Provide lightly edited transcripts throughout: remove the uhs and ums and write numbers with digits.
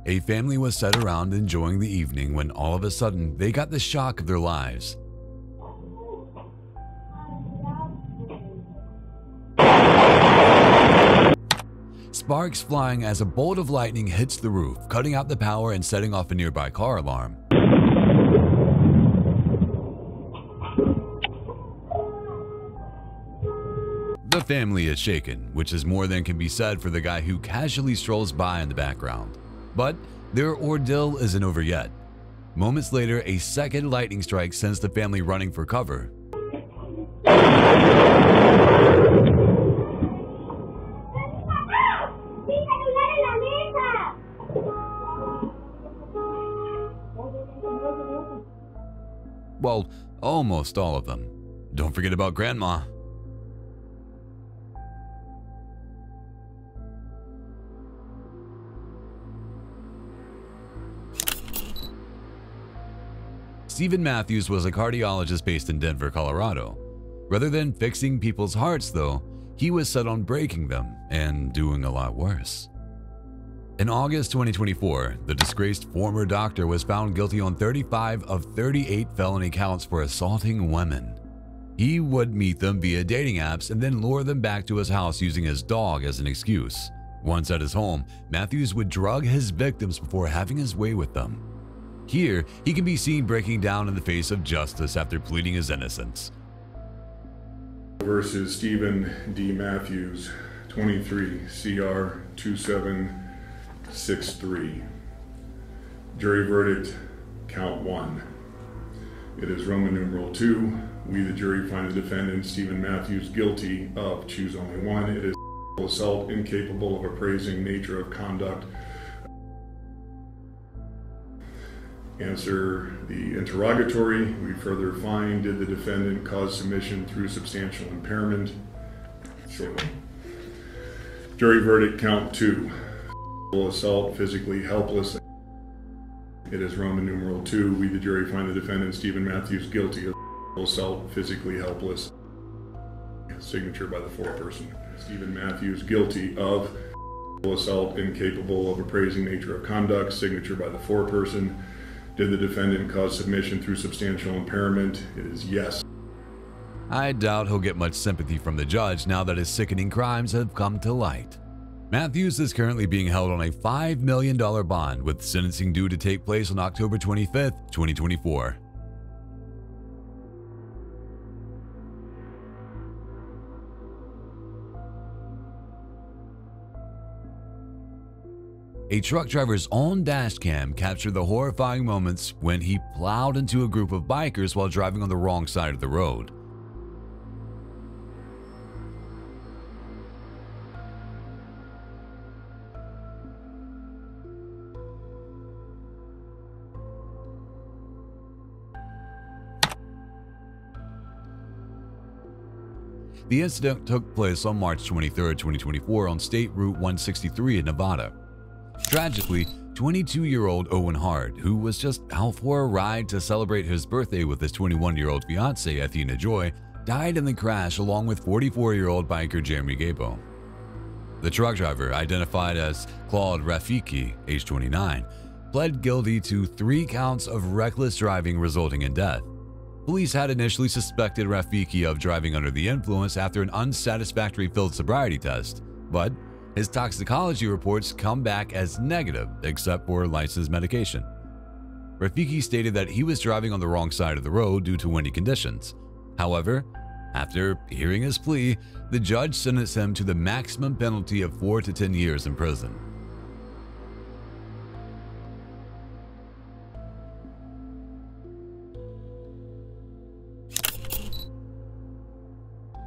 A family was sat around enjoying the evening when all of a sudden they got the shock of their lives. Sparks flying as a bolt of lightning hits the roof, cutting out the power and setting off a nearby car alarm. The family is shaken, which is more than can be said for the guy who casually strolls by in the background. But their ordeal isn't over yet. Moments later, a second lightning strike sends the family running for cover. Well, almost all of them. Don't forget about Grandma. Stephen Matthews was a cardiologist based in Denver, Colorado. Rather than fixing people's hearts, though, he was set on breaking them and doing a lot worse. In August 2024, the disgraced former doctor was found guilty on 35 of 38 felony counts for assaulting women. He would meet them via dating apps and then lure them back to his house using his dog as an excuse. Once at his home, Matthews would drug his victims before having his way with them. Here, he can be seen breaking down in the face of justice after pleading his innocence. Versus Stephen D. Matthews, 23 CR 2763. Jury verdict, count 1. It is Roman numeral 2. We, the jury, find the defendant, Stephen Matthews, guilty of, choose only one. It is assault incapable of appraising nature of conduct. Answer the interrogatory. We further find, did the defendant cause submission through substantial impairment? Sure. Jury verdict, count 2. Assault, physically helpless. It is Roman numeral 2. We, the jury, find the defendant, Stephen Matthews, guilty of assault, physically helpless. Signature by the foreperson. Stephen Matthews, guilty of assault, incapable of appraising nature of conduct. Signature by the foreperson. Did the defendant cause submission through substantial impairment? It is yes. I doubt he'll get much sympathy from the judge now that his sickening crimes have come to light. Matthews is currently being held on a $5 million bond, with sentencing due to take place on October 25th, 2024. A truck driver's own dash cam captured the horrifying moments when he plowed into a group of bikers while driving on the wrong side of the road. The incident took place on March 23, 2024 on State Route 163 in Nevada. Tragically, 22-year-old Owen Hart, who was just out for a ride to celebrate his birthday with his 21-year-old fiancée Athena Joy, died in the crash along with 44-year-old biker Jeremy Gabo. The truck driver, identified as Claude Rafiki, age 29, pled guilty to 3 counts of reckless driving resulting in death. Police had initially suspected Rafiki of driving under the influence after an unsatisfactory field sobriety test, but his toxicology reports come back as negative except for licensed medication. Rafiki stated that he was driving on the wrong side of the road due to windy conditions. However, after hearing his plea, the judge sentenced him to the maximum penalty of 4 to 10 years in prison.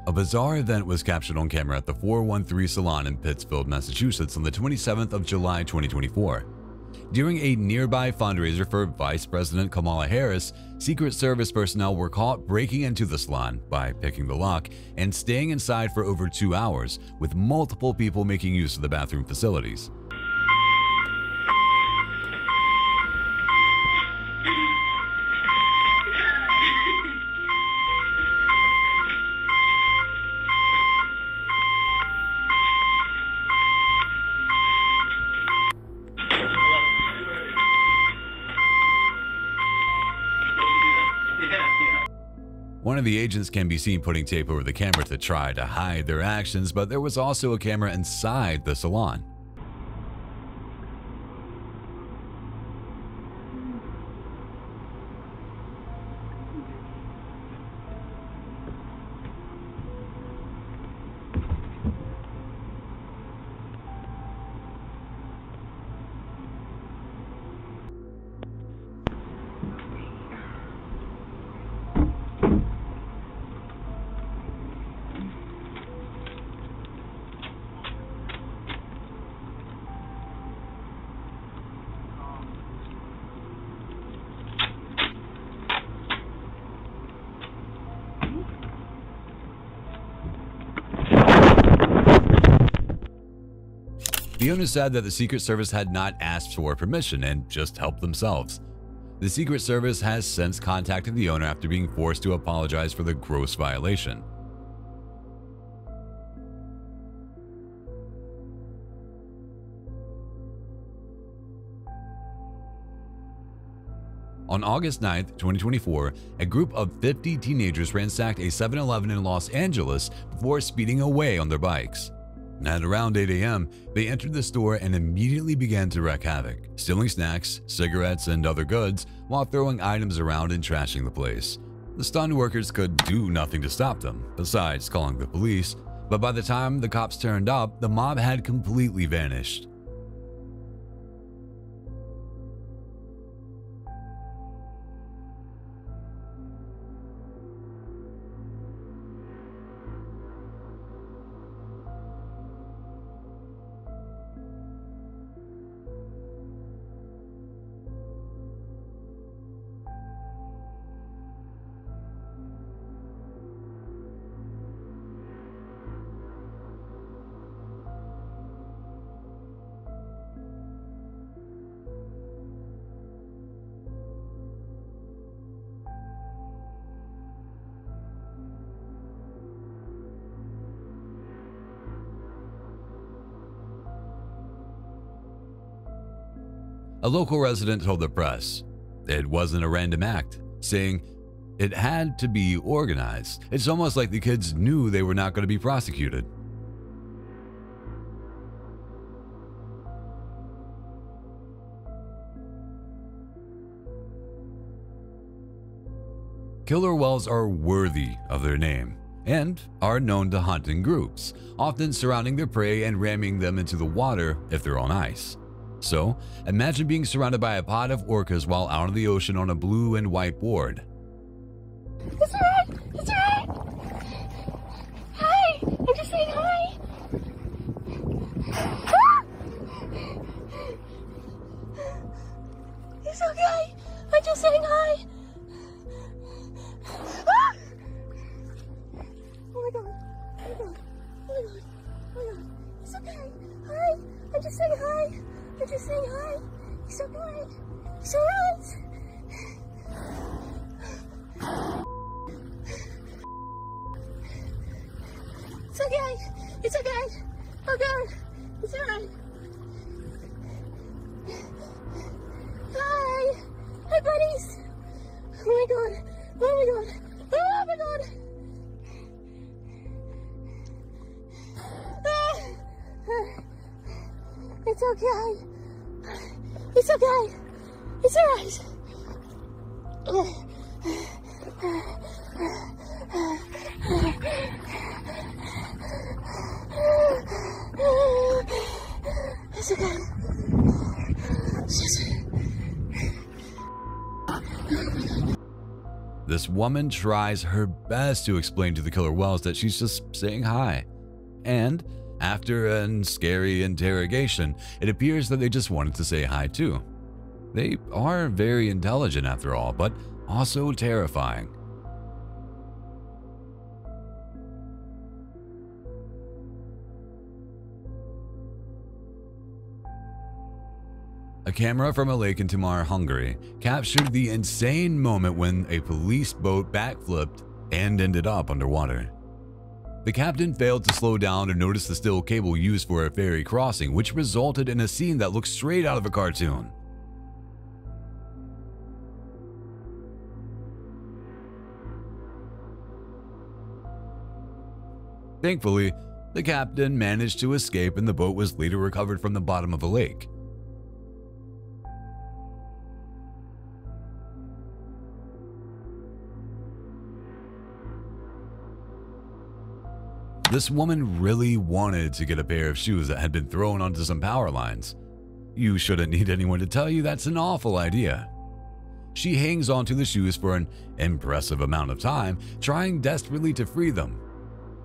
A bizarre event was captured on camera at the 413 Salon in Pittsfield, Massachusetts on the 27th of July 2024. During a nearby fundraiser for Vice President Kamala Harris, Secret Service personnel were caught breaking into the salon by picking the lock and staying inside for over 2 hours, with multiple people making use of the bathroom facilities. One of the agents can be seen putting tape over the camera to try to hide their actions, but there was also a camera inside the salon. The owner said that the Secret Service had not asked for permission and just helped themselves. The Secret Service has since contacted the owner after being forced to apologize for the gross violation. On August 9, 2024, a group of 50 teenagers ransacked a 7-Eleven in Los Angeles before speeding away on their bikes. At around 8 a.m., they entered the store and immediately began to wreak havoc, stealing snacks, cigarettes, and other goods while throwing items around and trashing the place. The stunned workers could do nothing to stop them, besides calling the police, but by the time the cops turned up, the mob had completely vanished. A local resident told the press it wasn't a random act, saying it had to be organized. It's almost like the kids knew they were not going to be prosecuted. Killer whales are worthy of their name and are known to hunt in groups, often surrounding their prey and ramming them into the water if they're on ice. So, imagine being surrounded by a pod of orcas while out in the ocean on a blue and white board. It's alright! It's alright! Hi! I'm just saying hi! Ah! It's okay! I'm just saying hi! Ah! Oh my god! Oh my god! Oh my god! Oh my god! It's okay! Hi! I'm just saying hi! I'm just saying hi. It's alright. It's alright. It's okay. It's okay. Oh god. It's alright. Hi. Hi, buddies. Oh my god. Oh my god. Oh my god. Ah. It's okay. It's okay. It's alright. It's okay. This woman tries her best to explain to the killer whales that she's just saying hi. And after a scary interrogation, it appears that they just wanted to say hi too. They are very intelligent after all, but also terrifying. A camera from a lake in Timor, Hungary, captured the insane moment when a police boat backflipped and ended up underwater. The captain failed to slow down or notice the steel cable used for a ferry crossing, which resulted in a scene that looked straight out of a cartoon. Thankfully, the captain managed to escape and the boat was later recovered from the bottom of a lake. This woman really wanted to get a pair of shoes that had been thrown onto some power lines. You shouldn't need anyone to tell you that's an awful idea. She hangs onto the shoes for an impressive amount of time, trying desperately to free them.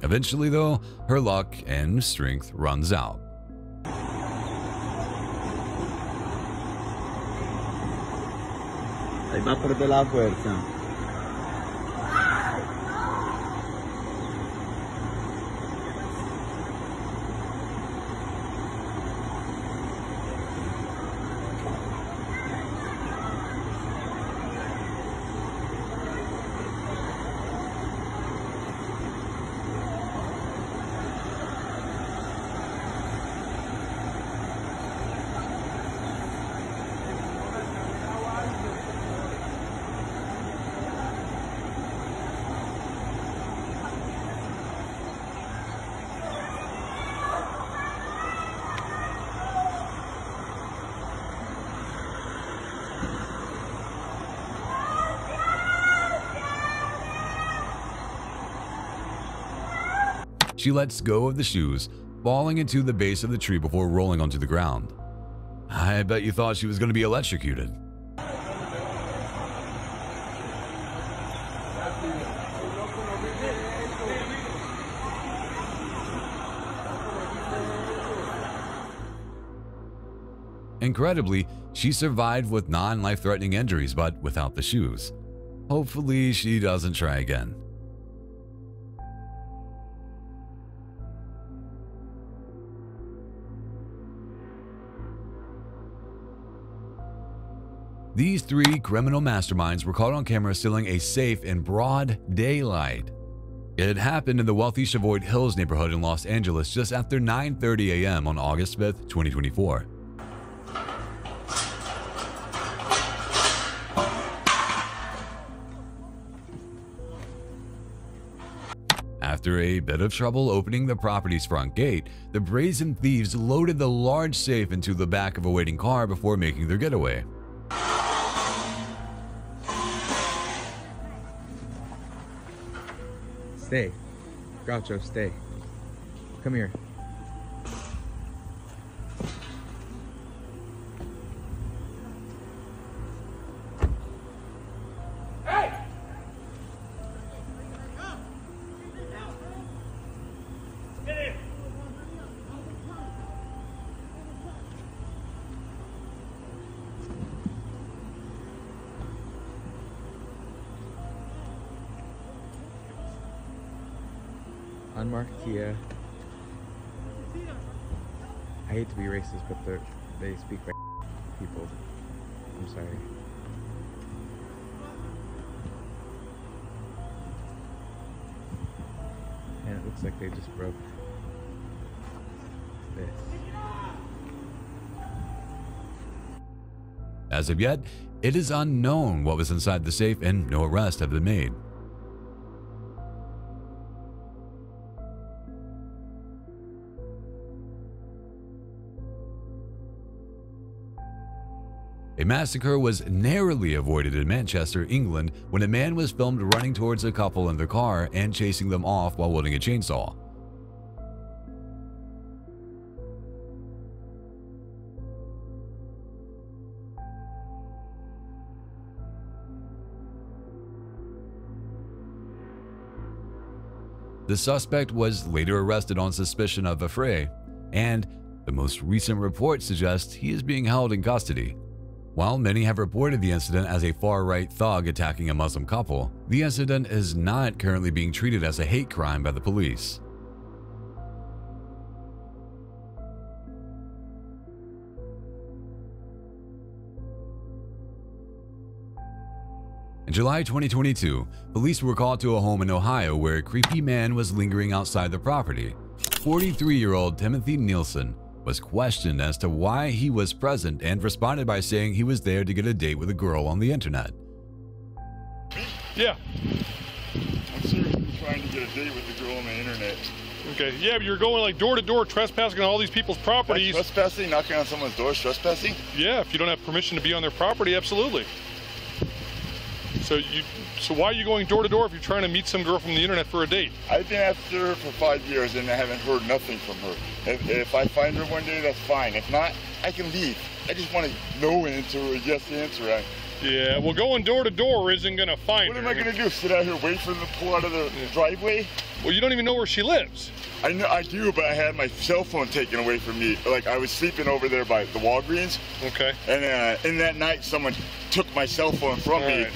Eventually, though, her luck and strength runs out. Ahí va a perder la fuerza. She lets go of the shoes, falling into the base of the tree before rolling onto the ground. I bet you thought she was going to be electrocuted. Incredibly, she survived with non-life-threatening injuries, but without the shoes. Hopefully, she doesn't try again. These three criminal masterminds were caught on camera stealing a safe in broad daylight. It happened in the wealthy Chavoy Hills neighborhood in Los Angeles just after 9:30 a.m. on August 5th, 2024. After a bit of trouble opening the property's front gate, the brazen thieves loaded the large safe into the back of a waiting car before making their getaway. Stay. Groucho, stay. Come here. Hey! Get in! Unmarked Kia. I hate to be racist, but they speak like people. I'm sorry. And it looks like they just broke this. As of yet, it is unknown what was inside the safe and no arrests have been made. A massacre was narrowly avoided in Manchester, England, when a man was filmed running towards a couple in their car and chasing them off while wielding a chainsaw. The suspect was later arrested on suspicion of affray, and the most recent report suggests he is being held in custody. While many have reported the incident as a far-right thug attacking a Muslim couple, the incident is not currently being treated as a hate crime by the police. In July 2022, police were called to a home in Ohio where a creepy man was lingering outside the property. 43-year-old Timothy Nielsen was questioned as to why he was present and responded by saying he was there to get a date with a girl on the internet. Yeah. I'm seriously trying to get a date with the girl on the internet. Okay, yeah, but you're going like door to door trespassing on all these people's properties. Like trespassing, knocking on someone's door, trespassing? Yeah, if you don't have permission to be on their property, absolutely. So why are you going door to door if you're trying to meet some girl from the internet for a date? I've been after her for 5 years and I haven't heard nothing from her. If I find her one day, that's fine. If not, I can leave. I just want a no answer or a yes answer. Yeah, well, going door to door isn't going to find her. What am I going to do? Sit out here, wait for them to pull out of the driveway? Well, you don't even know where she lives. I know I do, but I had my cell phone taken away from me. Like, I was sleeping over there by the Walgreens. Okay. And in that night, someone took my cell phone from me. Right.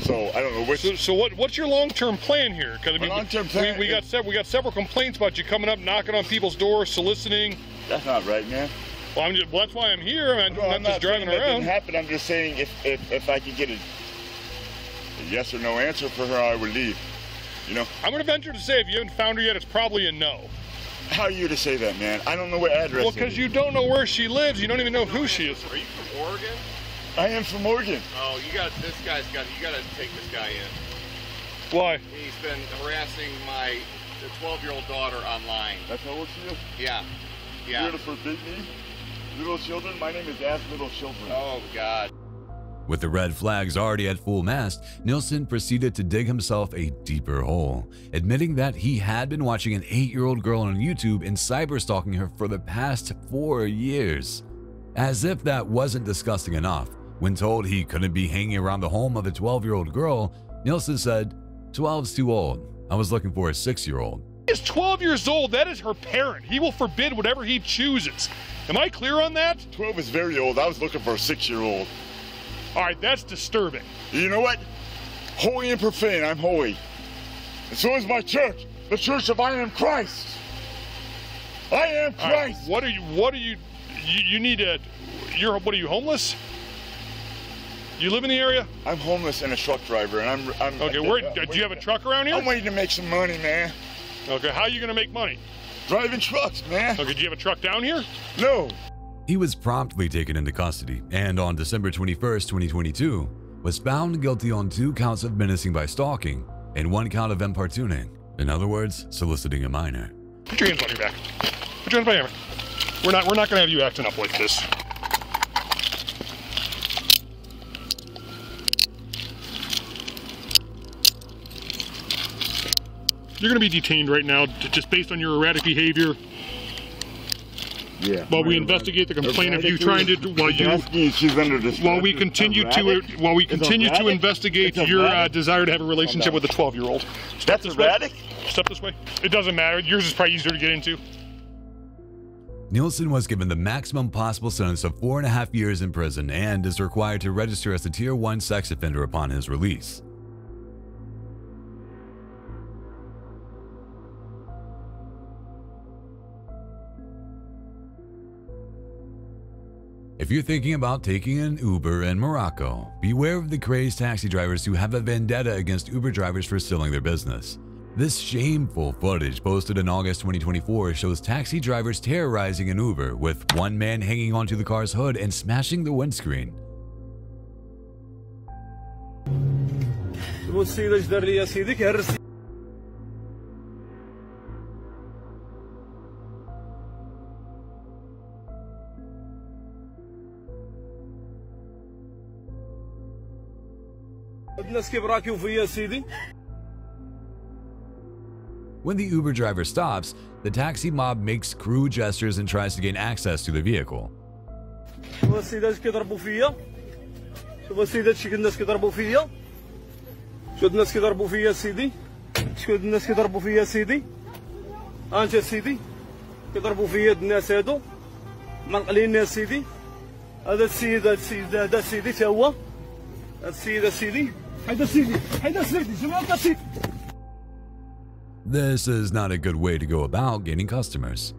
So I don't know which. So what's your long-term plan here? Because I mean, long-term plan we got several complaints about you coming up, knocking on people's doors, soliciting. That's not right, man. Well, that's why I'm here. I'm not just driving around. That didn't happen. I'm just saying if I could get a yes or no answer for her, I would leave. You know. I'm gonna venture to say if you haven't found her yet, it's probably a no. How are you to say that, man? I don't know what address. Well, because you don't know where she lives. You don't even know who she is. Are you from Oregon? I am from Oregon. Oh, you gotta take this guy in. Why? He's been harassing my 12-year-old daughter online. That's how old she is? Yeah. You're gonna forbid me? Little children? My name is Ask Little Children. Oh, God. With the red flags already at full mast, Nielsen proceeded to dig himself a deeper hole, admitting that he had been watching an 8-year-old girl on YouTube and cyberstalking her for the past 4 years. As if that wasn't disgusting enough, when told he couldn't be hanging around the home of a 12-year-old girl, Nielsen said, "12's too old. I was looking for a 6-year-old." He's 12 years old. That is her parent. He will forbid whatever he chooses. Am I clear on that? 12 is very old. I was looking for a 6-year-old. All right, that's disturbing. You know what? Holy and profane, I'm holy. And so is my church, the Church of I Am Christ. I am Christ. Right, what are you, you need a, what are you, homeless? You live in the area? I'm homeless and a truck driver, and I'm okay, do you have a truck around here? I'm waiting to make some money, man. Okay, how are you gonna make money? Driving trucks, man. Okay, do you have a truck down here? No. He was promptly taken into custody and on December 21st, 2022, was found guilty on 2 counts of menacing by stalking and 1 count of importuning. In other words, soliciting a minor. Put your hands on your back. Put your hands behind your back. We're not gonna have you acting up like this. You're gonna be detained right now, just based on your erratic behavior. Yeah. While we investigate the complaint of you trying to, while we continue to investigate your desire to have a relationship with a 12-year-old. That's erratic? Step this way. It doesn't matter. Yours is probably easier to get into. Nielsen was given the maximum possible sentence of 4.5 years in prison and is required to register as a Tier 1 sex offender upon his release. If you're thinking about taking an Uber in Morocco, beware of the crazed taxi drivers who have a vendetta against Uber drivers for stealing their business. This shameful footage posted in August 2024 shows taxi drivers terrorizing an Uber, with one man hanging onto the car's hood and smashing the windscreen. When the Uber driver stops, the taxi mob makes crude gestures and tries to gain access to the vehicle. This is not a good way to go about gaining customers.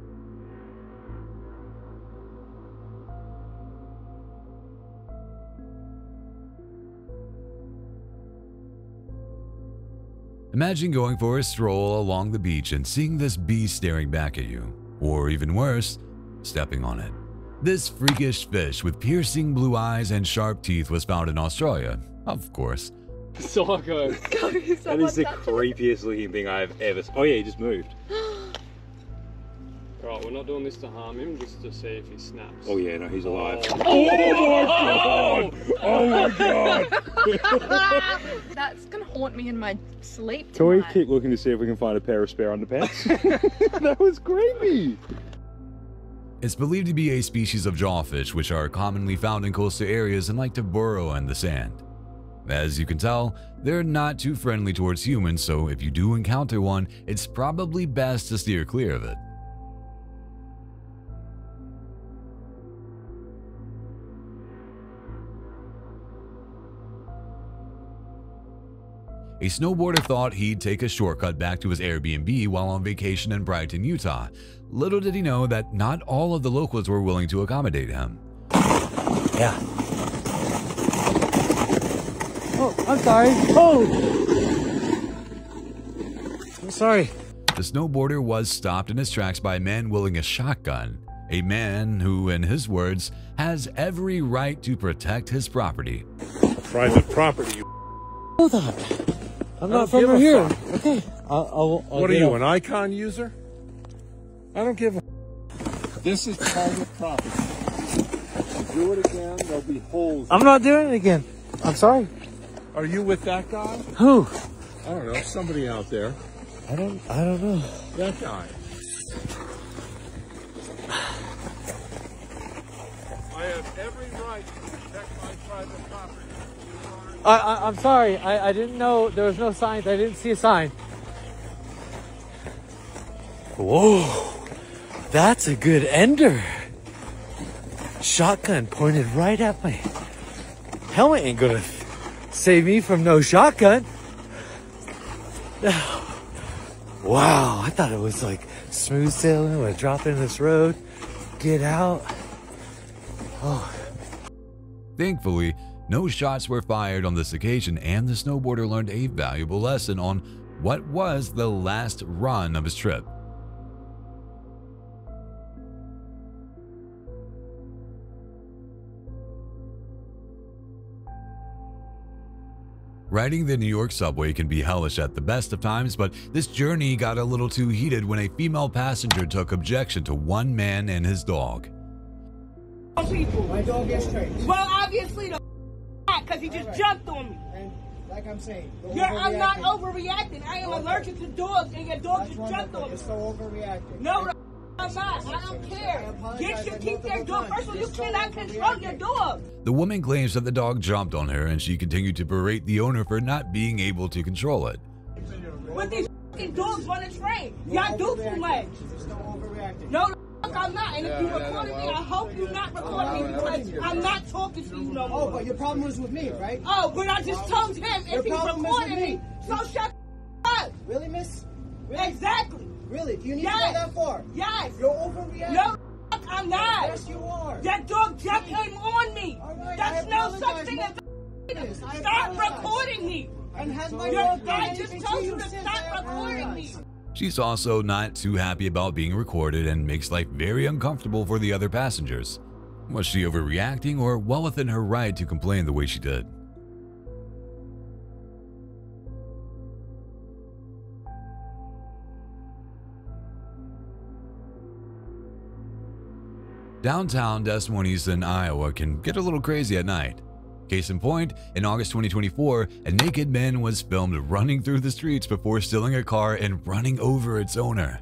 Imagine going for a stroll along the beach and seeing this beast staring back at you, or even worse, stepping on it. This freakish fish with piercing blue eyes and sharp teeth was found in Australia, of course. Psycho. That is the creepiest looking thing I've ever seen. Oh yeah, he just moved. Right, we're not doing this to harm him, just to see if he snaps. Oh yeah, no, he's alive. Oh my god! That's gonna haunt me in my sleep Can we tonight. keep looking to see if we can find a pair of spare underpants? That was creepy. It's believed to be a species of jawfish which are commonly found in coastal areas and like to burrow in the sand. As you can tell, they're not too friendly towards humans, so if you do encounter one, it's probably best to steer clear of it. A snowboarder thought he'd take a shortcut back to his Airbnb while on vacation in Brighton, Utah. Little did he know that not all of the locals were willing to accommodate him. Yeah. Oh, I'm sorry. Oh! I'm sorry. The snowboarder was stopped in his tracks by a man wielding a shotgun. A man who, in his words, has every right to protect his property. Private property, you Hold on. I'm not from here. Okay. I'll What are you, an icon user? I don't give a This is private property. If you do it again, there'll be holes. I'm not doing it again. I'm sorry. Are you with that guy? Who? I don't know, somebody out there. I don't know. That guy. I have every right to protect my private property. I'm sorry. I didn't know there was no signs. I didn't see a sign. Whoa. That's a good ender. Shotgun pointed right at my helmet. Ain't gonna save me from no shotgun. Wow, I thought it was like smooth sailing. We're dropping this road, get out. Oh. Thankfully, no shots were fired on this occasion, and the snowboarder learned a valuable lesson on what was the last run of his trip. Riding the New York subway can be hellish at the best of times, but this journey got a little too heated when a female passenger took objection to one man and his dog. People. My dog is trained. Well, obviously the because he just jumped on me. And like I'm saying, I'm not overreacting. I am allergic to dogs, and your dog just jumped on me. You're so overreacting. No, I'm not. I don't care. Get your keep their dog. First of all, you cannot control your dog. The woman claims that the dog jumped on her, and she continued to berate the owner for not being able to control it. With these fucking dogs on the train, y'all do too much. No, I'm not. And if you recorded me, I hope you're not recording me because I'm not talking to you no more. Oh, but your problem was with me, right? Oh, but I just told him if he recorded me. So shut up. Really, miss? Really? Exactly. Really? Do you need to go that far? Yes. You're overreacting. No, I'm not. Yes, you are. That dog just came on me. Right, that's no such thing as stop recording me. And has my dog dog I just told you to stop recording me. She's also not too happy about being recorded and makes life very uncomfortable for the other passengers. Was she overreacting or well within her right to complain the way she did? Downtown Des Moines in Iowa can get a little crazy at night. Case in point, in August 2024, a naked man was filmed running through the streets before stealing a car and running over its owner.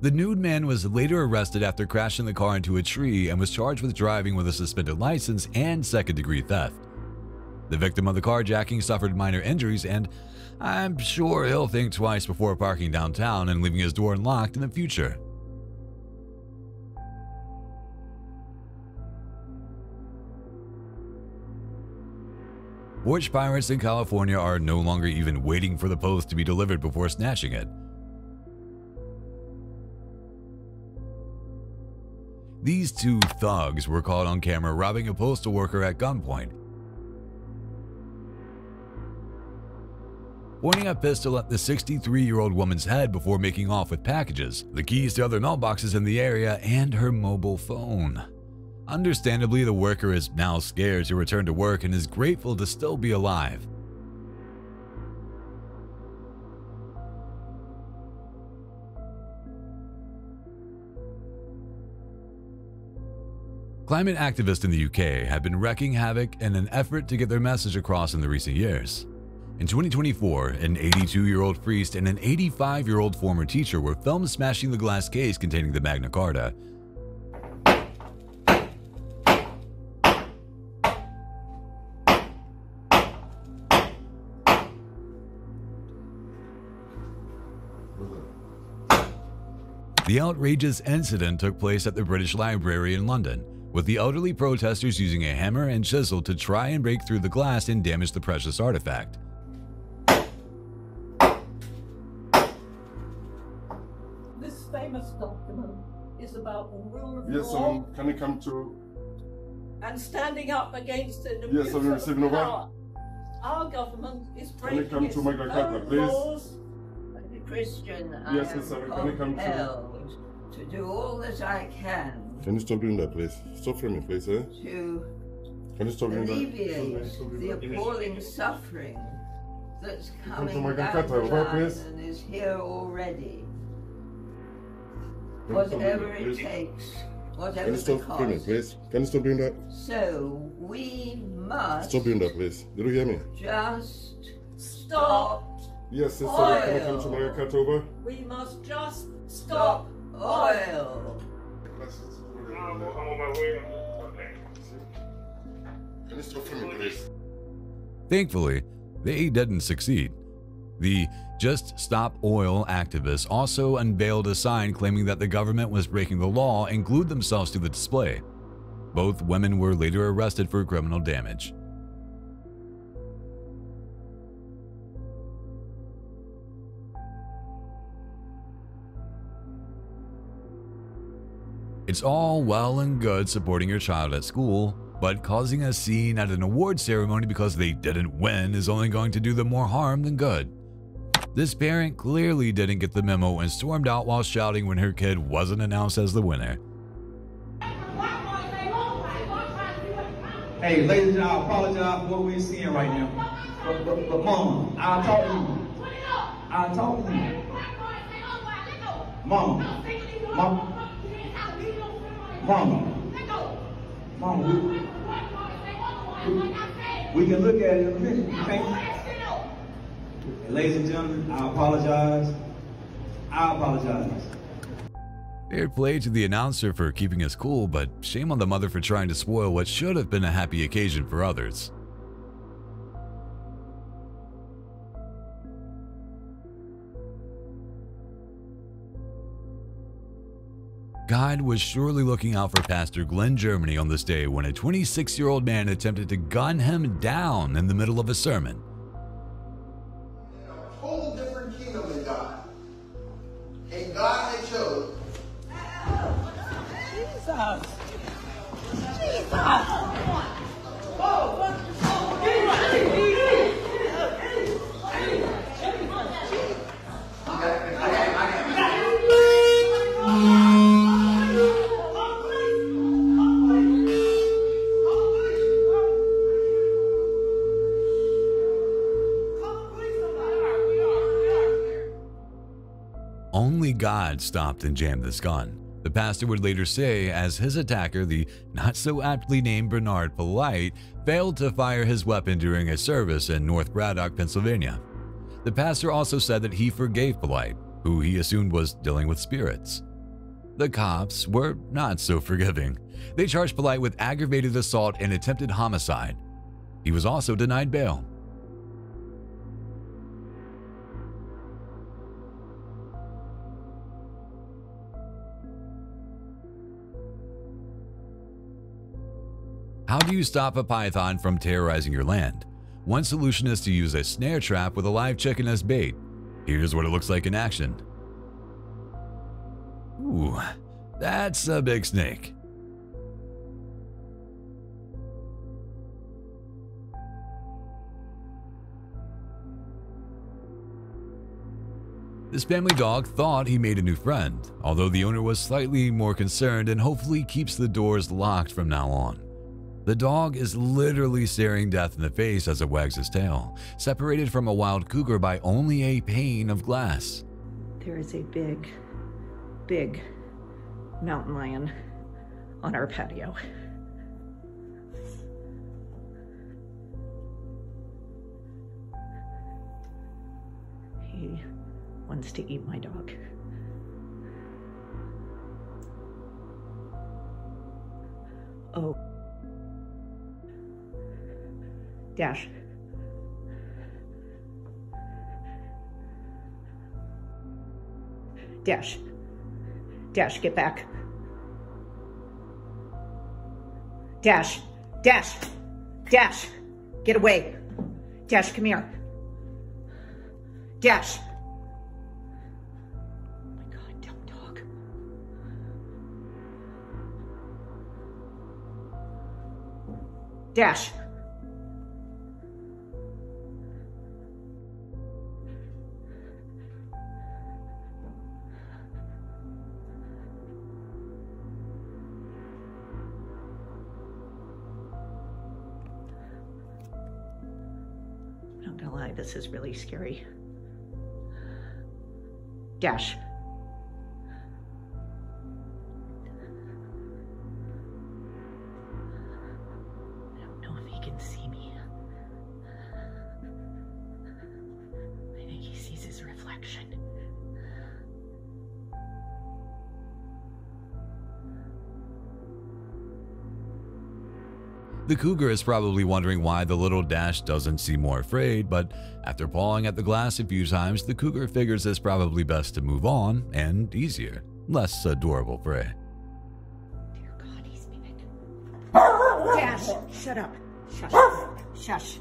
The nude man was later arrested after crashing the car into a tree and was charged with driving with a suspended license and second-degree theft. The victim of the carjacking suffered minor injuries, and I'm sure he'll think twice before parking downtown and leaving his door unlocked in the future. Porch pirates in California are no longer even waiting for the post to be delivered before snatching it. These two thugs were caught on camera robbing a postal worker at gunpoint, pointing a pistol at the 63-year-old woman's head before making off with packages, the keys to other mailboxes in the area, and her mobile phone. Understandably, the worker is now scared to return to work and is grateful to still be alive. Climate activists in the UK have been wreaking havoc in an effort to get their message across in the recent years. In 2024, an 82-year-old priest and an 85-year-old former teacher were filmed smashing the glass case containing the Magna Carta. The outrageous incident took place at the British Library in London, with the elderly protesters using a hammer and chisel to try and break through the glass and damage the precious artifact. This famous document is about the rule of Yes, law can you come to... and standing up against an Yes, abuse I'm of receiving over. power. Our government is Can you breaking come its to Magna Carta, own please? laws. Christian, Yes, I am yes, sir. Can you come to... compelled to do all that I can Can you stop doing that, please? Stop filming, please, eh? to Can you stop doing that? alleviate Stop doing the that. appalling suffering that's Come to coming Magna down Carta, the over, line please. and is here already. Can you stop doing Whatever that, it please? takes, Can whatever you the stop filming, cost. please? Can you stop doing that? So we must Stop doing that, please. Did you hear me? just stop Yes, yes, sorry. Can you come to oil. Magna Carta over? We must just stop oil. Can you stop filming, please? Thankfully, they didn't succeed. The Just Stop Oil activists also unveiled a sign claiming that the government was breaking the law and glued themselves to the display. Both women were later arrested for criminal damage. It's all well and good supporting your child at school, but causing a scene at an award ceremony because they didn't win is only going to do them more harm than good. This parent clearly didn't get the memo and stormed out while shouting when her kid wasn't announced as the winner. Hey, ladies and gentlemen, I apologize for what we're seeing right now. But Mom, I'll talk to you. I'll talk to you. Mama, we can look at it in a minute. Okay? Ladies and gentlemen, I apologize. Fair play to the announcer for keeping us cool, but shame on the mother for trying to spoil what should have been a happy occasion for others. God was surely looking out for Pastor Glenn Germany on this day when a 26-year-old man attempted to gun him down in the middle of a sermon. A whole different kingdom than God. A God that chose. Jesus! Only God stopped and jammed this gun. The pastor would later say, as his attacker, the not-so-aptly named Bernard Polite, failed to fire his weapon during a service in North Braddock, Pennsylvania. The pastor also said that he forgave Polite, who he assumed was dealing with spirits. The cops were not so forgiving. They charged Polite with aggravated assault and attempted homicide. He was also denied bail. How do you stop a python from terrorizing your land? One solution is to use a snare trap with a live chicken as bait. Here's what it looks like in action. Ooh, that's a big snake. This family dog thought he made a new friend, although the owner was slightly more concerned and hopefully keeps the doors locked from now on. The dog is literally staring death in the face as it wags his tail, separated from a wild cougar by only a pane of glass. There is a big, big mountain lion on our patio. He wants to eat my dog. Oh. Dash. Dash. Dash, get back. Dash. Dash. Dash. Get away. Dash, come here. Dash. Oh my God, dumb dog. Dash. I'm not gonna lie, this is really scary. Dash. I don't know if he can see me. I think he sees his reflection. The cougar is probably wondering why the little Dash doesn't seem more afraid, but after pawing at the glass a few times, the cougar figures it's probably best to move on and easier, less adorable prey. Dear God, he's mimic. Dash, shut up. Shush. Shush.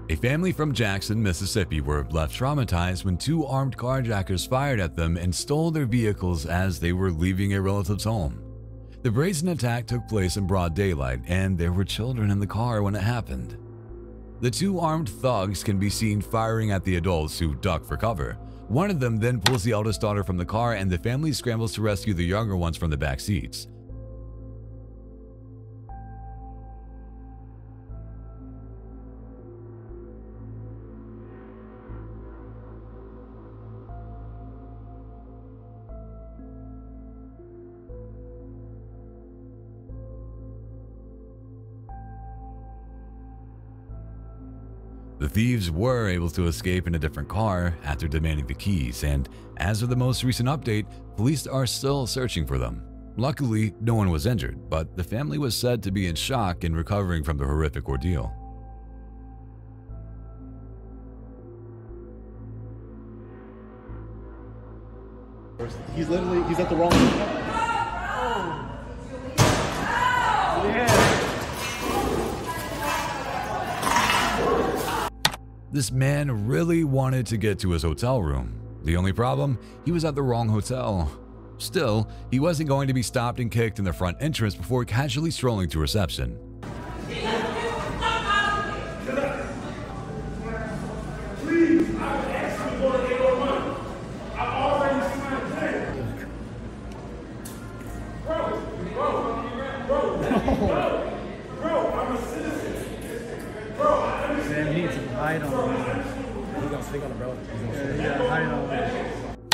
A family from Jackson, Mississippi were left traumatized when two armed carjackers fired at them and stole their vehicles as they were leaving a relative's home. The brazen attack took place in broad daylight, and there were children in the car when it happened. The two armed thugs can be seen firing at the adults who duck for cover. One of them then pulls the eldest daughter from the car, and the family scrambles to rescue the younger ones from the back seats. The thieves were able to escape in a different car after demanding the keys, and as of the most recent update, police are still searching for them. Luckily, no one was injured, but the family was said to be in shock and recovering from the horrific ordeal. He's at the wrong This man really wanted to get to his hotel room. The only problem, he was at the wrong hotel. Still, he wasn't going to be stopped and kicked in the front entrance before casually strolling to reception.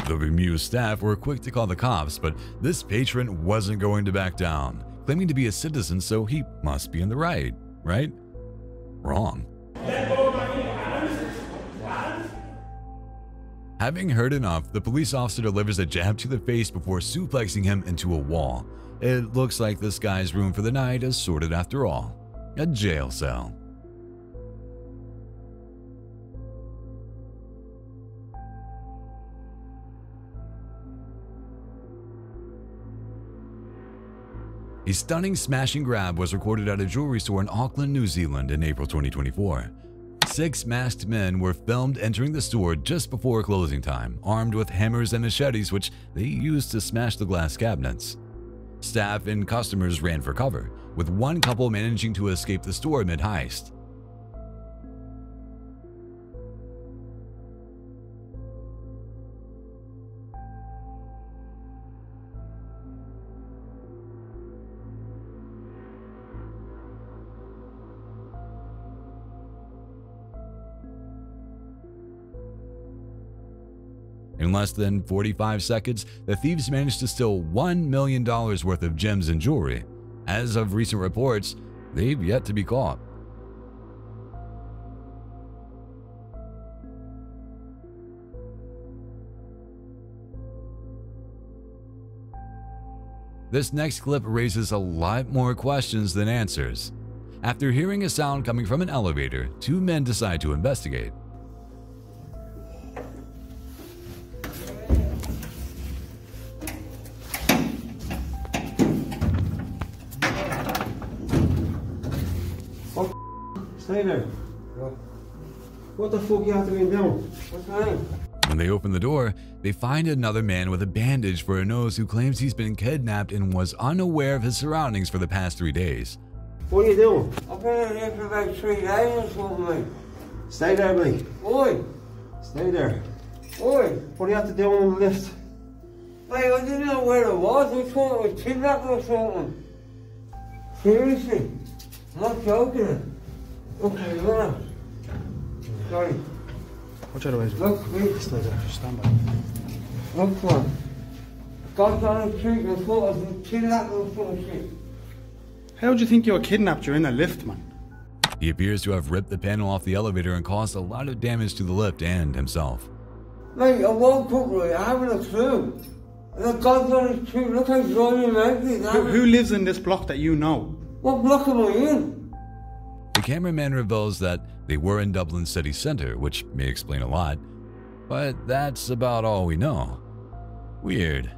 The bemused staff were quick to call the cops, but this patron wasn't going to back down, claiming to be a citizen, so he must be in the right? Wrong. Having heard enough, the police officer delivers a jab to the face before suplexing him into a wall. It looks like this guy's room for the night is sorted after all. A jail cell. A stunning smash and grab was recorded at a jewelry store in Auckland, New Zealand in April 2024. 6 masked men were filmed entering the store just before closing time, armed with hammers and machetes which they used to smash the glass cabinets. Staff and customers ran for cover, with one couple managing to escape the store mid-heist. In less than 45 seconds, the thieves managed to steal $1 million worth of gems and jewelry. As of recent reports, they've yet to be caught. This next clip raises a lot more questions than answers. After hearing a sound coming from an elevator, 2 men decide to investigate. Stay there. What the fuck you have to be doing? What's wrong? When they open the door, they find another man with a bandage for a nose who claims he's been kidnapped and was unaware of his surroundings for the past 3 days. What are you doing? I've been in here for about 3 days or something, mate. Stay there, mate. Oi! Stay there. Oi! What do you have to do on the lift? Mate, I didn't know where it was. I thought it was kidnapped or something. Seriously. I'm not joking. Okay, look. Sorry. Watch out of the way. Look, mate. Stay there. Stand by. Look, man. Got down the street and thought I was kidnapped or some shit. How do you think you were kidnapped? You're in a lift, man. He appears to have ripped the panel off the elevator and caused a lot of damage to the lift and himself. Mate, I woke up right, I haven't a clue. And I got down the street, look how dry and empty. Who lives in this block that you know? What block am I in? The cameraman reveals that they were in Dublin city centre, which may explain a lot, but that's about all we know. Weird.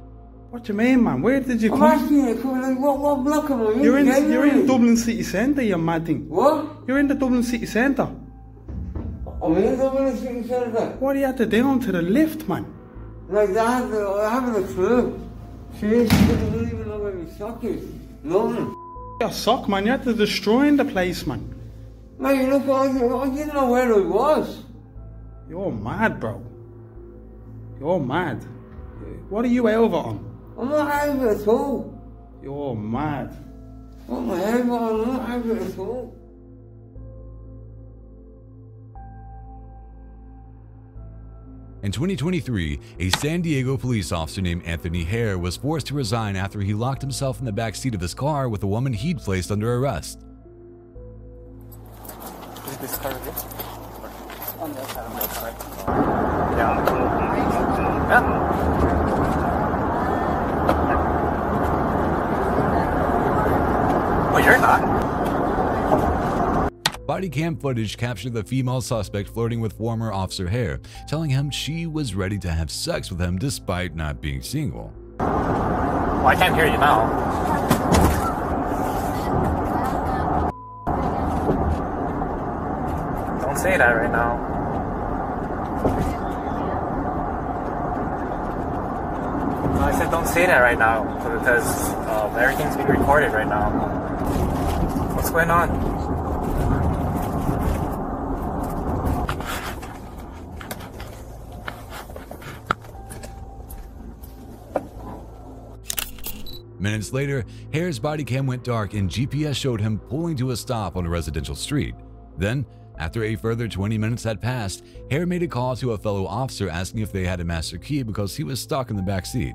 What do you mean, man? Where did you come? I'm asking you, like, what block am I in? You're in Dublin city centre, you mad thing. What? You're in the Dublin city centre. I'm in Dublin city centre. What do you have to do to the lift, man? Like that, I haven't a clue. Seriously, I don't even know where my sock is. Nothing. Your sock, man. You had to destroy the place, man. Mate, look, I didn't know where I was. You're mad, bro. You're mad. What are you over on? I'm not over at all. You're mad. What am I over on? I'm not over at all. In 2023, a San Diego police officer named Anthony Hare was forced to resign after he locked himself in the back seat of his car with a woman he'd placed under arrest. Is this car again? On the other side of my car. Well, you're not. Body cam footage captured the female suspect flirting with former Officer Hare, telling him she was ready to have sex with him despite not being single. Well, I can't hear you now. Don't say that right now. No, I said don't say that right now because everything's being recorded right now. What's going on? Minutes later, Hare's body cam went dark and GPS showed him pulling to a stop on a residential street. Then, after a further 20 minutes had passed, Hare made a call to a fellow officer asking if they had a master key because he was stuck in the back seat.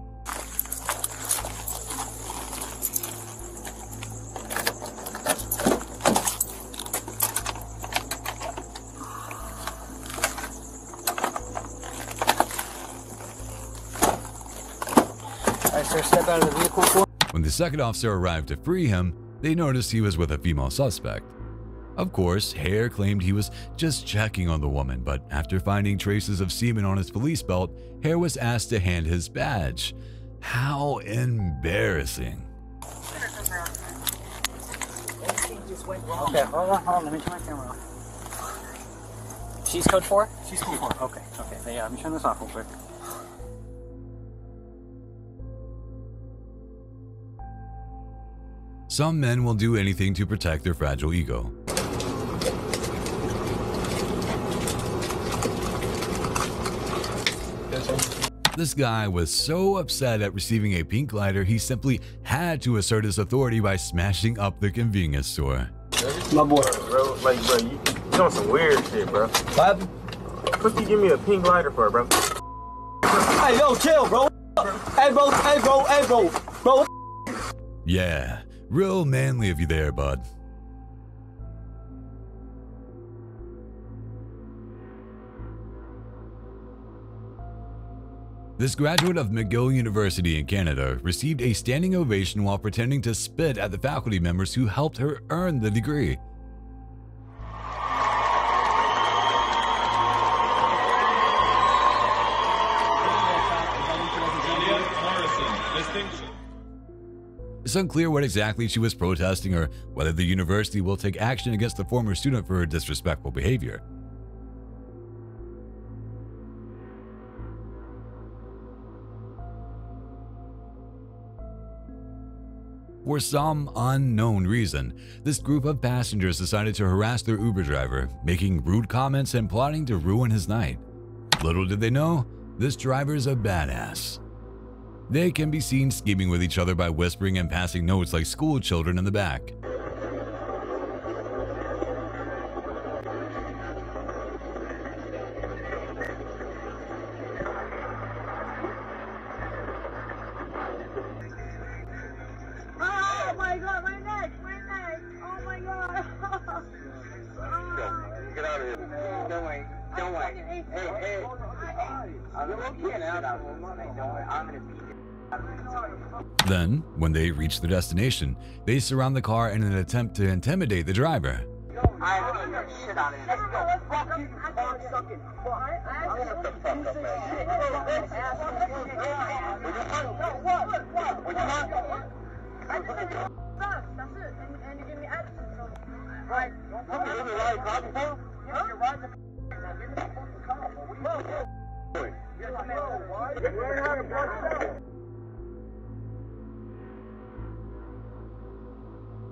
Step out of the vehicle. When the second officer arrived to free him, they noticed he was with a female suspect. Of course, Hare claimed he was just checking on the woman, but after finding traces of semen on his police belt, Hare was asked to hand his badge. How embarrassing. Okay, hold on, let me turn my camera off. She's code 4? She's code 4. Okay, so yeah, let me turn this off real quick. Some men will do anything to protect their fragile ego. This guy was so upset at receiving a pink lighter, he simply had to assert his authority by smashing up the convenience store. My boy, bro, like, bro, you on some weird shit, bro. What? What you give me a pink lighter for, bro? Hey, yo, chill, bro. Hey, bro. Yeah, real manly of you there, bud. This graduate of McGill University in Canada received a standing ovation while pretending to spit at the faculty members who helped her earn the degree. It's unclear what exactly she was protesting or whether the university will take action against the former student for her disrespectful behavior. For some unknown reason, this group of passengers decided to harass their Uber driver, making rude comments and plotting to ruin his night. Little did they know, this driver's a badass. They can be seen scheming with each other by whispering and passing notes like school children in the back. Oh my god, my neck! Oh my god! Get out of here. Don't wait. Hey. I'm getting out of here. Don't wait. I'm gonna beat you. Then, when they reach their destination, they surround the car in an attempt to intimidate the driver. I beat the shit out of him. Let's go. Fuck you. Fuck it. Right.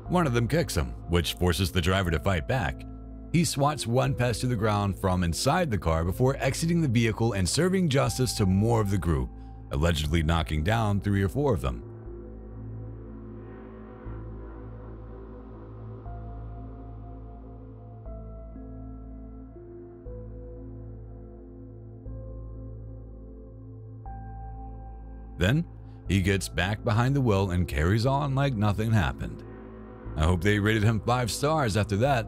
One of them kicks him, which forces the driver to fight back. He swats one pest to the ground from inside the car before exiting the vehicle and serving justice to more of the group, allegedly knocking down 3 or 4 of them. Then, he gets back behind the wheel and carries on like nothing happened. I hope they rated him 5 stars after that.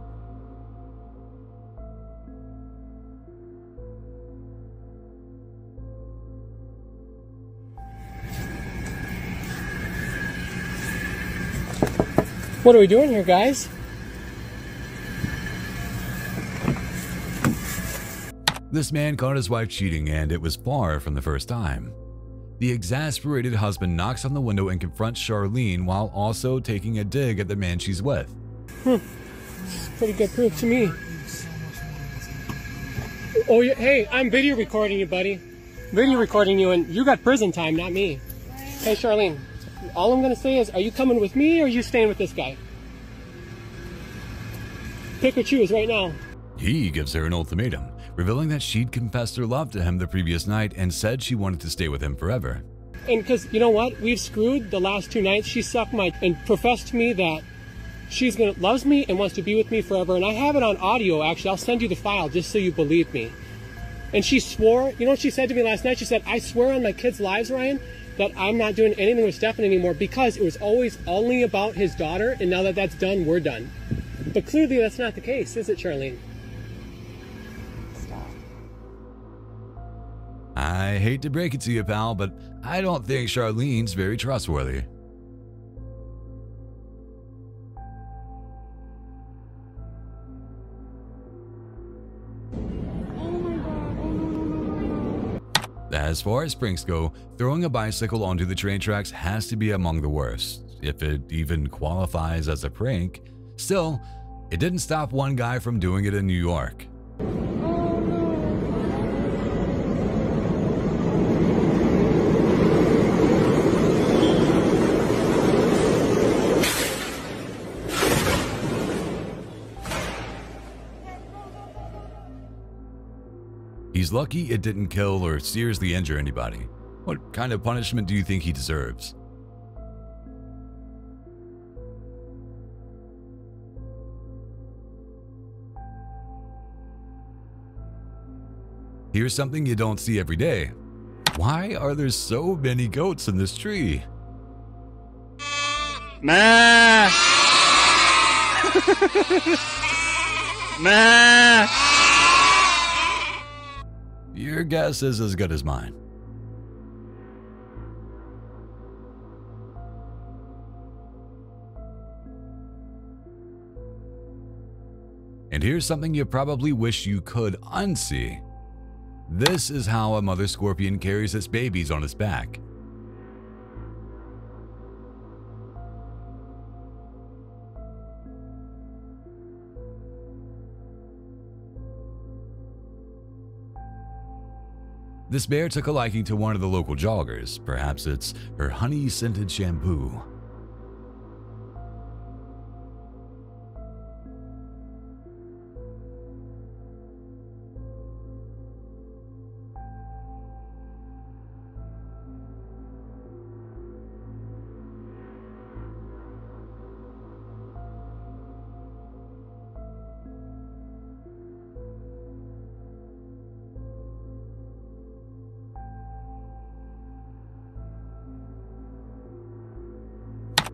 What are we doing here, guys? This man caught his wife cheating, and it was far from the first time. The exasperated husband knocks on the window and confronts Charlene while also taking a dig at the man she's with. Pretty good proof to me. Oh, hey, I'm video recording you, buddy. Video recording you, and you got prison time, not me. Hey, Charlene, all I'm going to say is, are you coming with me or are you staying with this guy? Pick or choose right now. He gives her an ultimatum, revealing that she'd confessed her love to him the previous night and said she wanted to stay with him forever. And because, you know what? We've screwed the last 2 nights. She sucked my... and professed to me that loves me and wants to be with me forever. And I have it on audio, actually. I'll send you the file just so you believe me. And she swore... You know what she said to me last night? She said, I swear on my kids' lives, Ryan, that I'm not doing anything with Stefan anymore because it was always only about his daughter. And now that that's done, we're done. But clearly that's not the case, is it, Charlene? I hate to break it to you, pal, but I don't think Charlene's very trustworthy. As far as pranks go, throwing a bicycle onto the train tracks has to be among the worst, if it even qualifies as a prank, Still, it didn't stop one guy from doing it in New York. He's lucky it didn't kill or seriously injure anybody. What kind of punishment do you think he deserves? Here's something you don't see every day. Why are there so many goats in this tree? Nah. Nah. Your guess is as good as mine. And here's something you probably wish you could unsee. This is how a mother scorpion carries its babies on its back. This bear took a liking to one of the local joggers. Perhaps it's her honey-scented shampoo.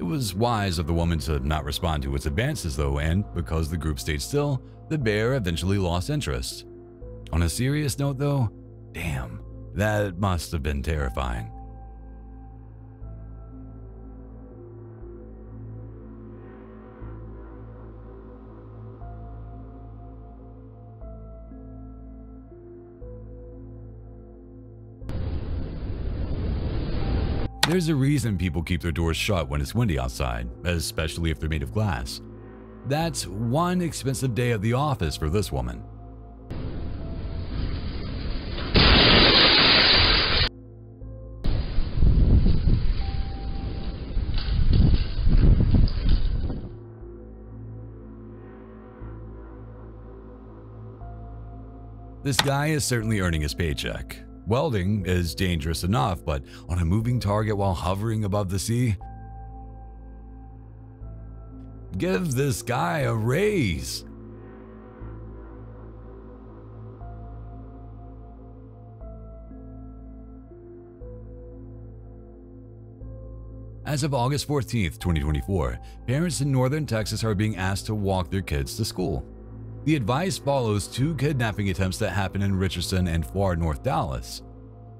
It was wise of the woman to not respond to its advances though, and because the group stayed still, the bear eventually lost interest. On a serious note though, damn, that must have been terrifying. There's a reason people keep their doors shut when it's windy outside, especially if they're made of glass. That's one expensive day at the office for this woman. This guy is certainly earning his paycheck. Welding is dangerous enough, but on a moving target while hovering above the sea? Give this guy a raise. As of August 14th, 2024, parents in northern Texas are being asked to walk their kids to school. The advice follows two kidnapping attempts that happened in Richardson and far north Dallas.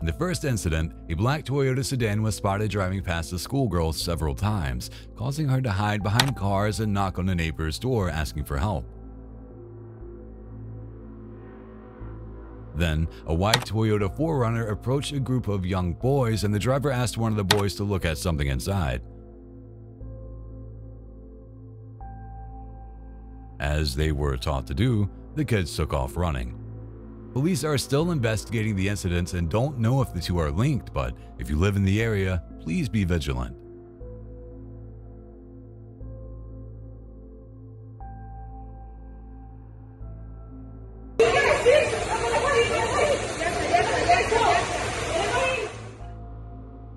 In the first incident, a black Toyota sedan was spotted driving past the schoolgirl several times, causing her to hide behind cars and knock on a neighbor's door asking for help. Then, a white Toyota 4Runner approached a group of young boys and the driver asked one of the boys to look at something inside. As they were taught to do, the kids took off running. Police are still investigating the incidents and don't know if the two are linked, but if you live in the area, please be vigilant.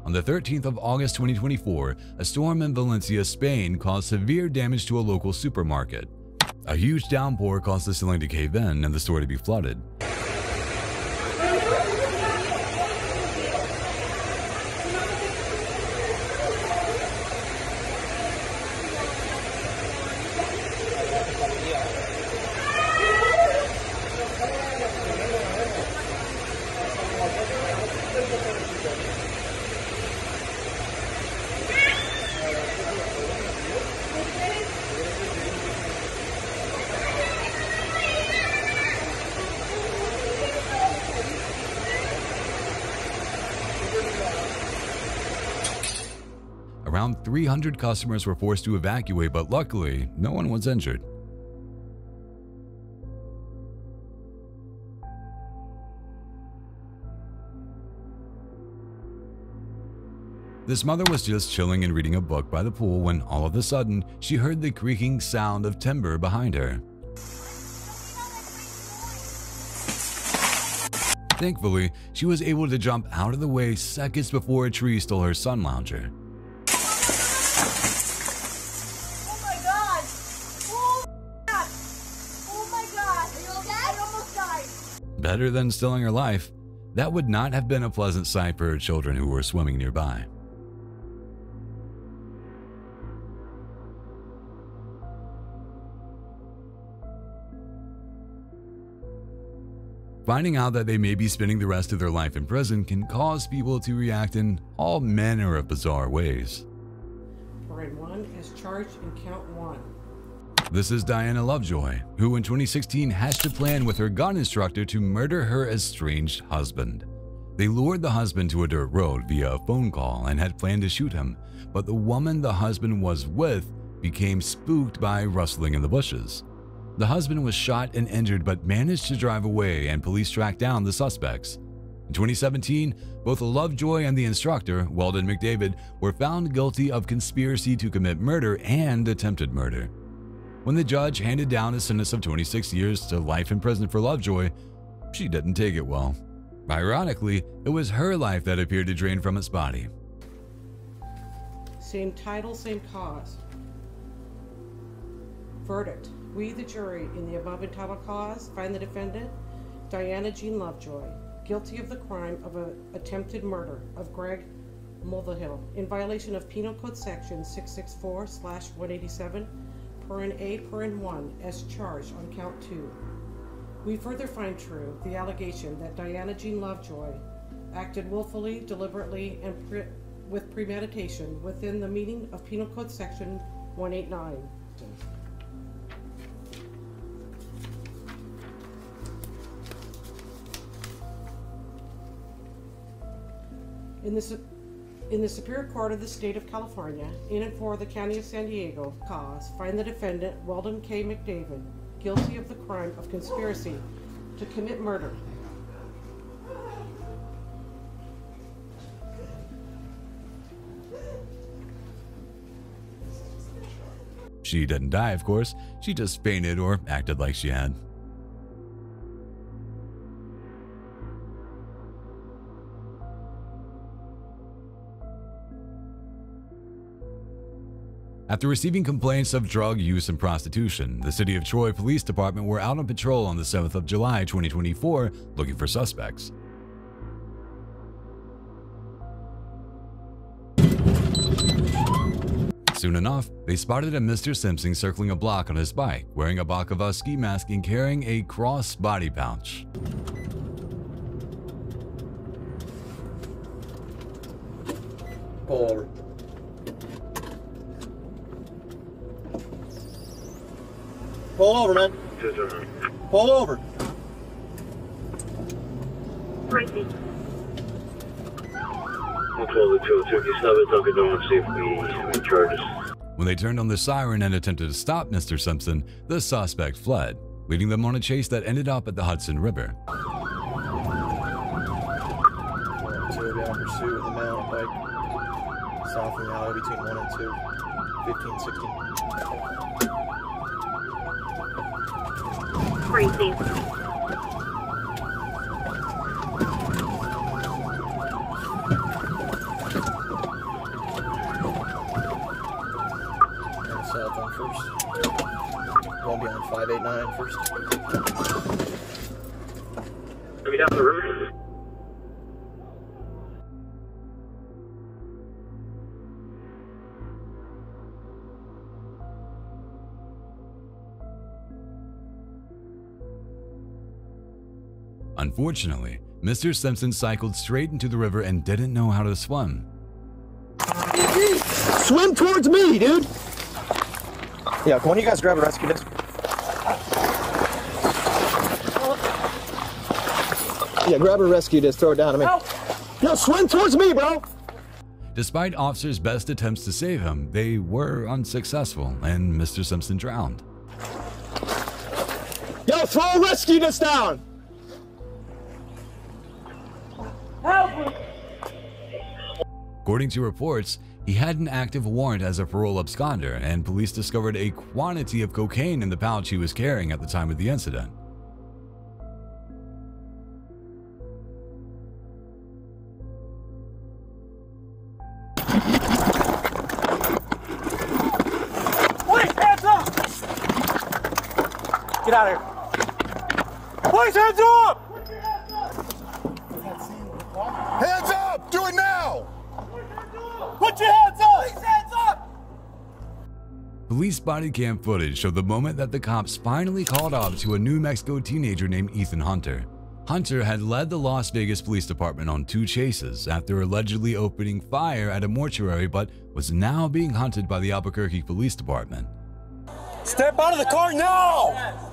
On the 13th of August 2024, a storm in Valencia, Spain caused severe damage to a local supermarket. A huge downpour caused the ceiling to cave in and the store to be flooded. around 300 customers were forced to evacuate, but luckily, no one was injured. This mother was just chilling and reading a book by the pool when all of a sudden, she heard the creaking sound of timber behind her. Thankfully, she was able to jump out of the way seconds before a tree stole her sun lounger. Oh my God! Oh God! Oh my God! Are you okay? I almost died. Better than stealing her life, that would not have been a pleasant sight for her children who were swimming nearby. Finding out that they may be spending the rest of their life in prison can cause people to react in all manner of bizarre ways. Parade 1 is charged in count 1. This is Diana Lovejoy, who in 2016 hatched a plan with her gun instructor to murder her estranged husband. They lured the husband to a dirt road via a phone call and had planned to shoot him, but the woman the husband was with became spooked by rustling in the bushes. The husband was shot and injured but managed to drive away, and police tracked down the suspects. In 2017, both Lovejoy and the instructor, Weldon McDavid, were found guilty of conspiracy to commit murder and attempted murder. When the judge handed down a sentence of 26 years to life in prison for Lovejoy, she didn't take it well. Ironically, it was her life that appeared to drain from its body. Same title, same cause. Verdict. We, the jury, in the above entitled cause, find the defendant, Diana Jean Lovejoy, guilty of the crime of attempted murder of Greg Mulvihill in violation of Penal Code Section 664/187, paren A, paren 1, as charged on count 2. We further find true the allegation that Diana Jean Lovejoy acted willfully, deliberately, and with premeditation within the meaning of Penal Code Section 189. In the Superior Court of the State of California, in and for the County of San Diego cause, find the defendant, Weldon K. McDavid, guilty of the crime of conspiracy to commit murder. She didn't die, of course. She just fainted or acted like she had. After receiving complaints of drug use and prostitution, the City of Troy Police Department were out on patrol on the 7th of July 2024 looking for suspects. Soon enough, they spotted a Mr. Simpson circling a block on his bike, wearing a Baklava ski mask and carrying a cross body pouch. Pull over. Pull over, man. Pull over. Crazy. I'll call the 202. You stop at Dunkin' Donuts, see if we charges. When they turned on the siren and attempted to stop Mr. Simpson, the suspect fled, leading them on a chase that ended up at the Hudson River. So we'll be on pursuit with a man on a bike south of the alley between 1 and 2, 1516. Crazy. And south on first. Going beyond 589 first. Are we down the river? Unfortunately, Mr. Simpson cycled straight into the river and didn't know how to swim. Swim towards me, dude! Yeah, can one of you guys grab a rescue disc? Yeah, grab a rescue disc, throw it down to me. No, swim towards me, bro! Despite officers' best attempts to save him, they were unsuccessful and Mr. Simpson drowned. Yo, throw a rescue this down! Help me! According to reports, he had an active warrant as a parole absconder, and police discovered a quantity of cocaine in the pouch he was carrying at the time of the incident. Police, hands up! Get out of here. Police, hands up! Hands up! Do it now! Put your hands up! Police, hands up! Police body cam footage showed the moment that the cops finally called off to a New Mexico teenager named Ethan Hunter. Hunter had led the Las Vegas Police Department on 2 chases after allegedly opening fire at a mortuary, but was now being hunted by the Albuquerque Police Department. Step out of the car now!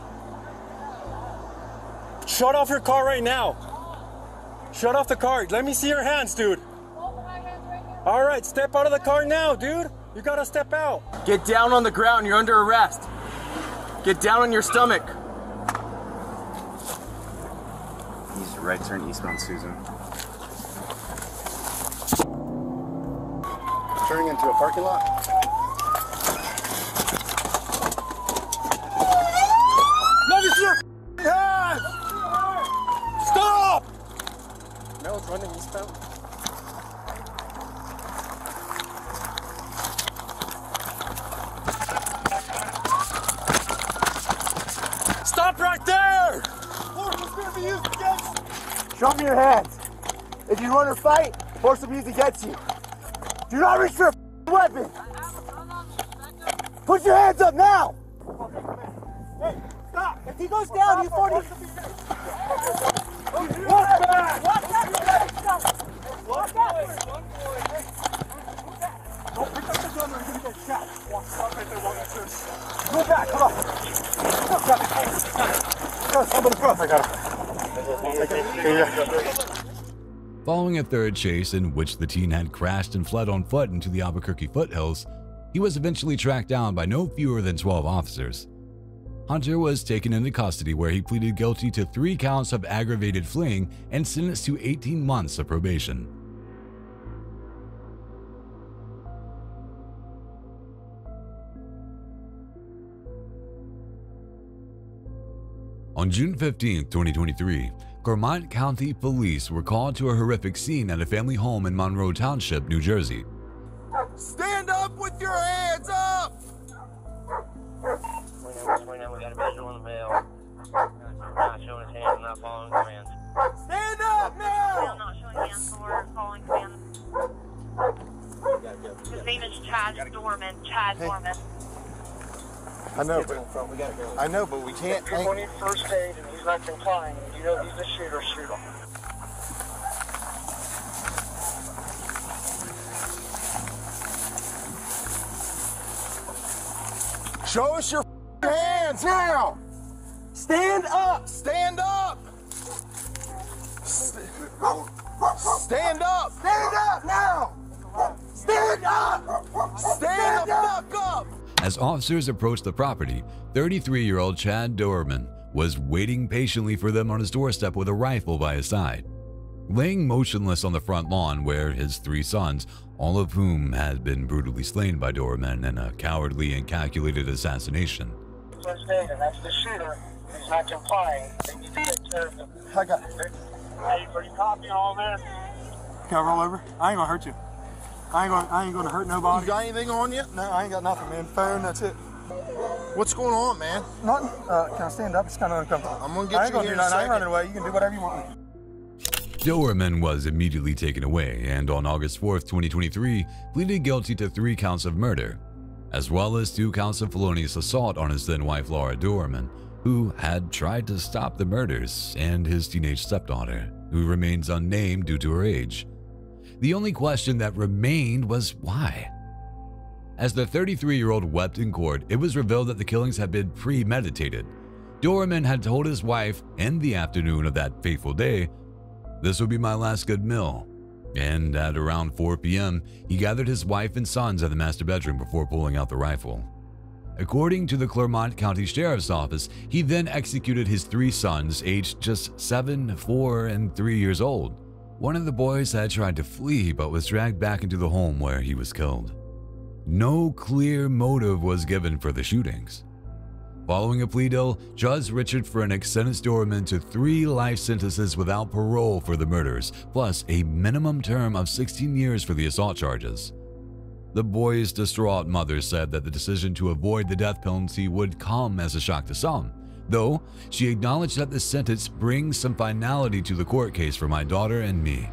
Shut off your car right now. Shut off the car. Let me see your hands, dude. All right, step out of the car now, dude. You gotta step out. Get down on the ground. You're under arrest. Get down on your stomach. He's right turn eastbound Susan. Turning into a parking lot. Let me see your hands! Stop! Mel's running eastbound. Stop right there! Force is going to be used against you. Show me your hands. If you run or fight, force will be used against you. Do not reach for a weapon. Put your hands up now. Hey, stop! If he goes down, he's 40. Walk back! Walk back! Don't pick up the gun or you're going to get shot. Walk right there, walk like this. Go back, come on. I got him. Following a third chase in which the teen had crashed and fled on foot into the Albuquerque foothills, he was eventually tracked down by no fewer than 12 officers. Hunter was taken into custody where he pleaded guilty to 3 counts of aggravated fleeing and sentenced to 18 months of probation. On June 15, 2023, Clermont County Police were called to a horrific scene at a family home in Monroe Township, New Jersey. Stand up with your hands up! We got a visual in the mail. Not showing his hands, not following commands. Stand up now! Not showing hands or following commands. His name is Chad Dorman. Chad Dorman. I know, but we can't. If you're going to need first aid and he's not complying, you know he's the shooter, shoot him. Show us your hands now! Stand up! Stand up! Stand up! Stand up now! Stand up! Stand the fuck up! As officers approached the property, 33-year-old Chad Dorman was waiting patiently for them on his doorstep with a rifle by his side. Laying motionless on the front lawn were his 3 sons, all of whom had been brutally slain by Dorman in a cowardly and calculated assassination. First aid, and that's the shooter. He's not complying. They need to take care of him. I got it. Hey, are you copying all this? Can I roll over? I ain't gonna hurt you. I ain't gonna hurt nobody. You got anything on you? No, I ain't got nothing, man. Phone, that's it. What's going on, man? Nothing. Can I stand up? It's kind of uncomfortable. I'm gonna get you here in a I ain't second. running away. You can do whatever you want. Dorman was immediately taken away and on August 4, 2023, pleaded guilty to 3 counts of murder, as well as 2 counts of felonious assault on his then wife Laura Dorman, who had tried to stop the murders, and his teenage stepdaughter, who remains unnamed due to her age. The only question that remained was why. As the 33-year-old wept in court, it was revealed that the killings had been premeditated. Dorman had told his wife in the afternoon of that fateful day, "This will be my last good meal. And at around 4 p.m., he gathered his wife and sons at the master bedroom before pulling out the rifle. According to the Clermont County Sheriff's Office, he then executed his 3 sons, aged just 7, 4, and 3 years old. One of the boys had tried to flee but was dragged back into the home where he was killed. No clear motive was given for the shootings. Following a plea deal, Judge Richard Frennick sentenced Dorman to 3 life sentences without parole for the murders, plus a minimum term of 16 years for the assault charges. The boy's distraught mother said that the decision to avoid the death penalty would come as a shock to some, though she acknowledged that the sentence brings some finality to the court case for my daughter and me.